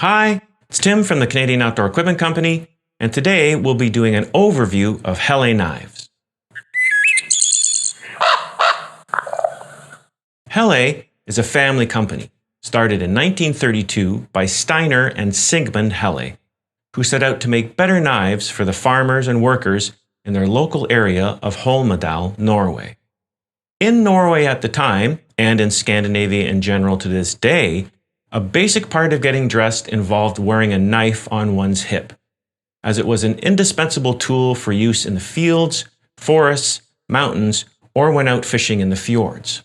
Hi, it's Tim from the Canadian Outdoor Equipment Company, and today we'll be doing an overview of Helle knives. Helle is a family company started in 1932 by Steiner and Sigmund Helle, who set out to make better knives for the farmers and workers in their local area of Holmedal, Norway. In Norway at the time, and in Scandinavia in general to this day, a basic part of getting dressed involved wearing a knife on one's hip, as it was an indispensable tool for use in the fields, forests, mountains, or when out fishing in the fjords.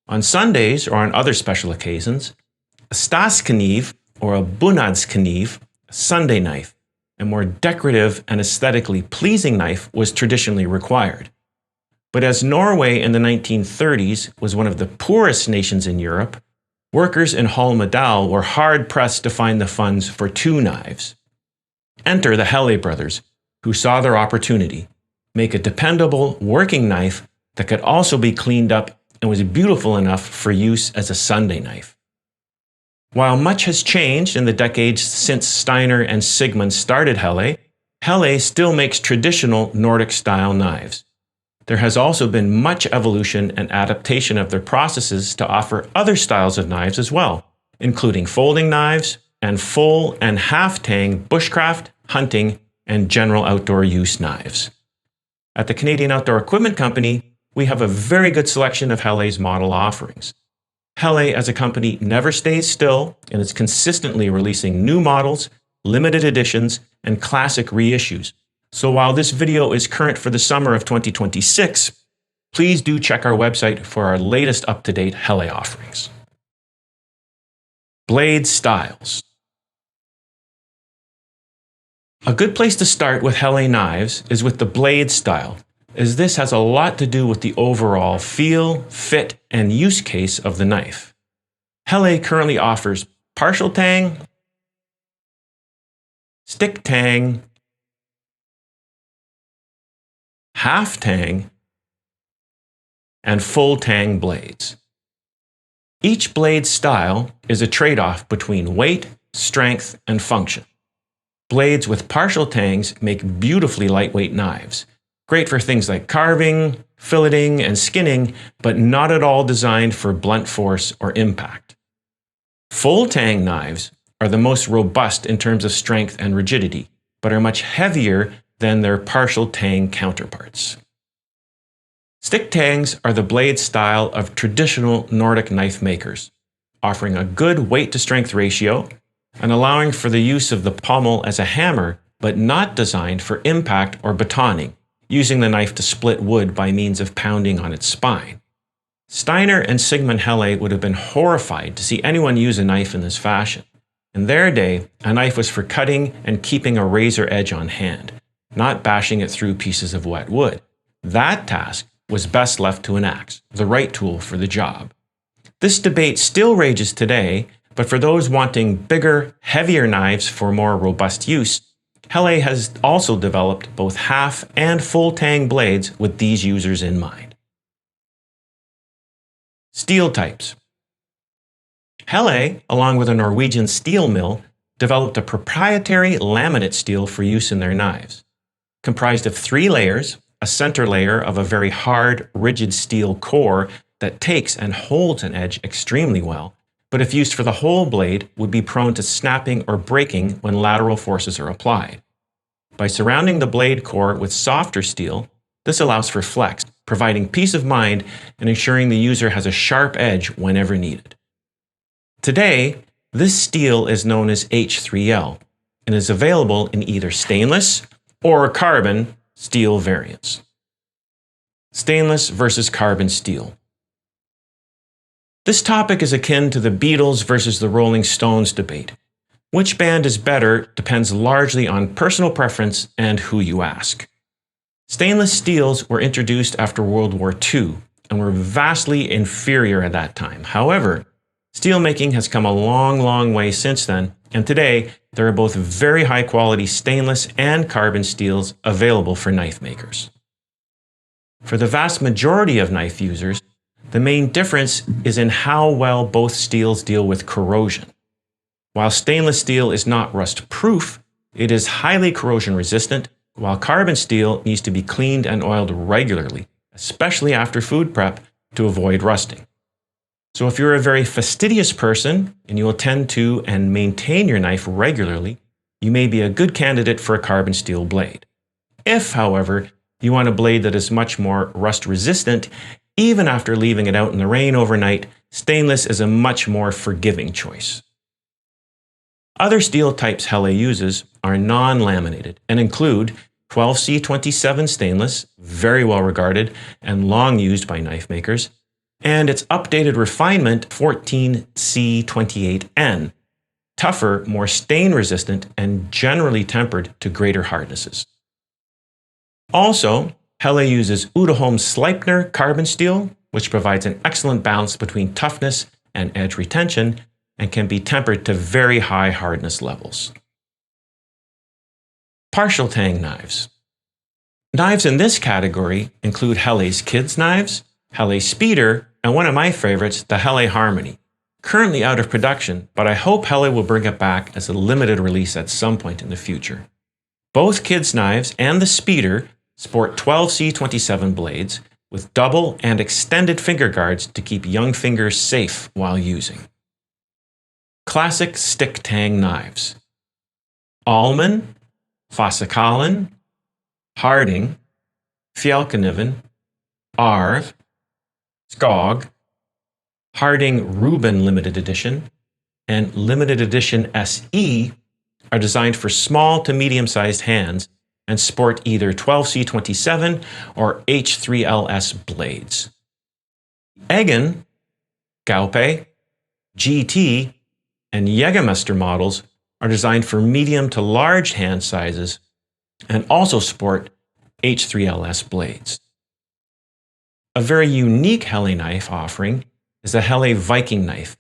On Sundays or on other special occasions, a staskniv or a bunadskniv, a Sunday knife, a more decorative and aesthetically pleasing knife, was traditionally required. But as Norway in the 1930s was one of the poorest nations in Europe, workers in Holmedal were hard-pressed to find the funds for two knives. Enter the Helle brothers, who saw their opportunity: make a dependable working knife that could also be cleaned up and was beautiful enough for use as a Sunday knife. While much has changed in the decades since Steiner and Sigmund started Helle, Helle still makes traditional Nordic-style knives. There has also been much evolution and adaptation of their processes to offer other styles of knives as well, including folding knives and full and half-tang bushcraft, hunting, and general outdoor use knives. At the Canadian Outdoor Equipment Company, we have a very good selection of Helle's model offerings. Helle as a company never stays still and is consistently releasing new models, limited editions, and classic reissues. So while this video is current for the summer of 2026, please do check our website for our latest up-to-date Helle offerings. Blade styles. A good place to start with Helle knives is with the blade style, as this has a lot to do with the overall feel, fit, and use case of the knife. Helle currently offers partial tang, stick tang, half tang, and full tang blades. Each blade style is a trade-off between weight, strength, and function. Blades with partial tangs make beautifully lightweight knives, great for things like carving, filleting, and skinning, but not at all designed for blunt force or impact. Full tang knives are the most robust in terms of strength and rigidity, but are much heavier than their partial tang counterparts. Stick tangs are the blade style of traditional Nordic knife makers, offering a good weight-to-strength ratio and allowing for the use of the pommel as a hammer, but not designed for impact or batoning, using the knife to split wood by means of pounding on its spine. Steiner and Sigmund Helle would have been horrified to see anyone use a knife in this fashion. In their day, a knife was for cutting and keeping a razor edge on hand, not bashing it through pieces of wet wood. That task was best left to an axe, the right tool for the job. This debate still rages today, but for those wanting bigger, heavier knives for more robust use, Helle has also developed both half and full tang blades with these users in mind. Steel types. Helle, along with a Norwegian steel mill, developed a proprietary laminate steel for use in their knives. Comprised of 3 layers, a center layer of a very hard, rigid steel core that takes and holds an edge extremely well, but if used for the whole blade, would be prone to snapping or breaking when lateral forces are applied. By surrounding the blade core with softer steel, this allows for flex, providing peace of mind and ensuring the user has a sharp edge whenever needed. Today, this steel is known as H3L and is available in either stainless or carbon steel variants. Stainless versus carbon steel. This topic is akin to the Beatles versus the Rolling Stones debate. Which band is better depends largely on personal preference and who you ask. Stainless steels were introduced after World War II and were vastly inferior at that time. However, steelmaking has come a long way since then, and today there are both very high-quality stainless and carbon steels available for knife makers. For the vast majority of knife users, the main difference is in how well both steels deal with corrosion. While stainless steel is not rust-proof, it is highly corrosion resistant, while carbon steel needs to be cleaned and oiled regularly, especially after food prep, to avoid rusting. So if you're a very fastidious person and you will tend to and maintain your knife regularly, you may be a good candidate for a carbon steel blade. If, however, you want a blade that is much more rust resistant, even after leaving it out in the rain overnight, stainless is a much more forgiving choice. Other steel types Helle uses are non-laminated and include 12C27 stainless, very well regarded and long used by knife makers, and its updated refinement 14C28N, tougher, more stain resistant, and generally tempered to greater hardnesses. Also, Helle uses Uddeholm Sleipner carbon steel, which provides an excellent balance between toughness and edge retention and can be tempered to very high hardness levels. Partial tang knives. Knives in this category include Helle's Kids Knives, Helle Speeder, and one of my favorites, the Helle Harmony. Currently out of production, but I hope Helle will bring it back as a limited release at some point in the future. Both Kids Knives and the Speeder sport 12C27 blades with double and extended finger guards to keep young fingers safe while using. Classic stick tang knives. Alman, Fossekallen, Harding, Fjälkniven, Arv, Skog, Harding Reuben Limited Edition, and Limited Edition SE are designed for small to medium-sized hands and sport either 12C27 or H3LS blades. Eggen, Gaupe, GT, and Jägermeister models are designed for medium to large hand sizes and also sport H3LS blades. A very unique Helle knife offering is the Helle Viking knife,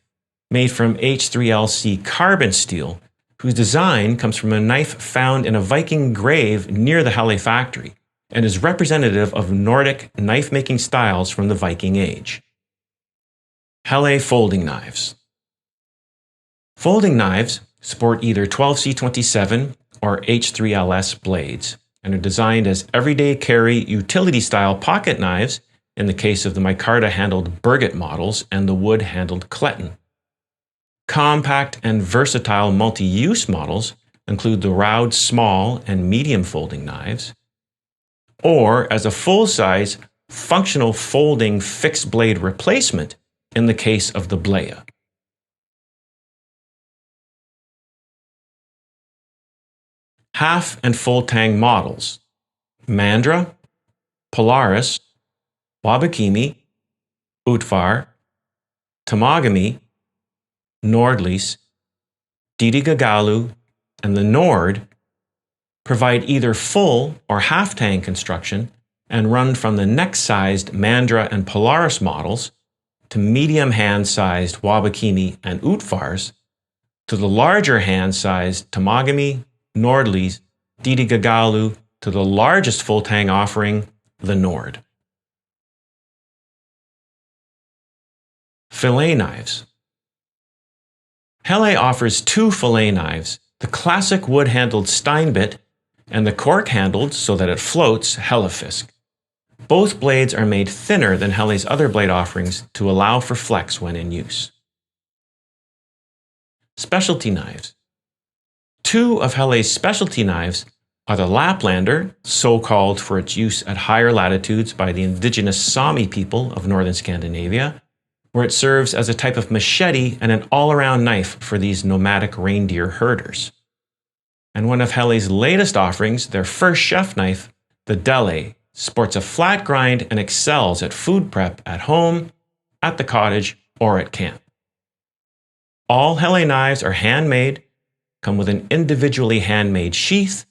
made from H3LC carbon steel, whose design comes from a knife found in a Viking grave near the Helle factory and is representative of Nordic knife-making styles from the Viking Age. Helle folding knives. Folding knives sport either 12C27 or H3LS blades and are designed as everyday carry utility-style pocket knives in the case of the micarta-handled Birgit models and the wood-handled Kletten. Compact and versatile multi-use models include the Raud small and medium folding knives, or as a full-size, functional folding fixed blade replacement in the case of the Blea. Half and full tang models: Mandra, Polaris, Wabakimi, Utvar, Tamagami, Nordlys, Didi-Gagalu, and the Nord provide either full or half tang construction and run from the neck-sized Mandra and Polaris models to medium hand-sized Wabakimi and Utvars to the larger hand-sized Tamagami, Nordlys, Didi-Gagalu to the largest full tang offering, the Nord. Fillet knives. Helle offers two fillet knives, the classic wood-handled Steinbit and the cork-handled, so that it floats, Hellefisk. Both blades are made thinner than Helle's other blade offerings to allow for flex when in use. Specialty knives. Two of Helle's specialty knives are the Laplander, so called for its use at higher latitudes by the indigenous Sami people of northern Scandinavia, where it serves as a type of machete and an all-around knife for these nomadic reindeer herders. And one of Helle's latest offerings, their first chef knife, the Delle, sports a flat grind and excels at food prep at home, at the cottage, or at camp. All Helle knives are handmade, come with an individually handmade sheath,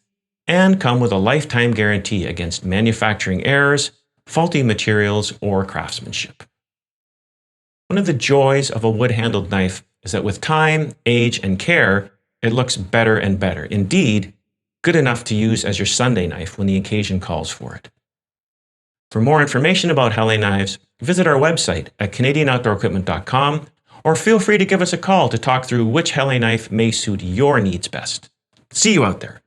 and come with a lifetime guarantee against manufacturing errors, faulty materials, or craftsmanship. One of the joys of a wood-handled knife is that with time, age, and care, it looks better and better. Indeed, good enough to use as your Sunday knife when the occasion calls for it. For more information about Helle knives, visit our website at canadianoutdoorequipment.com or feel free to give us a call to talk through which Helle knife may suit your needs best. See you out there.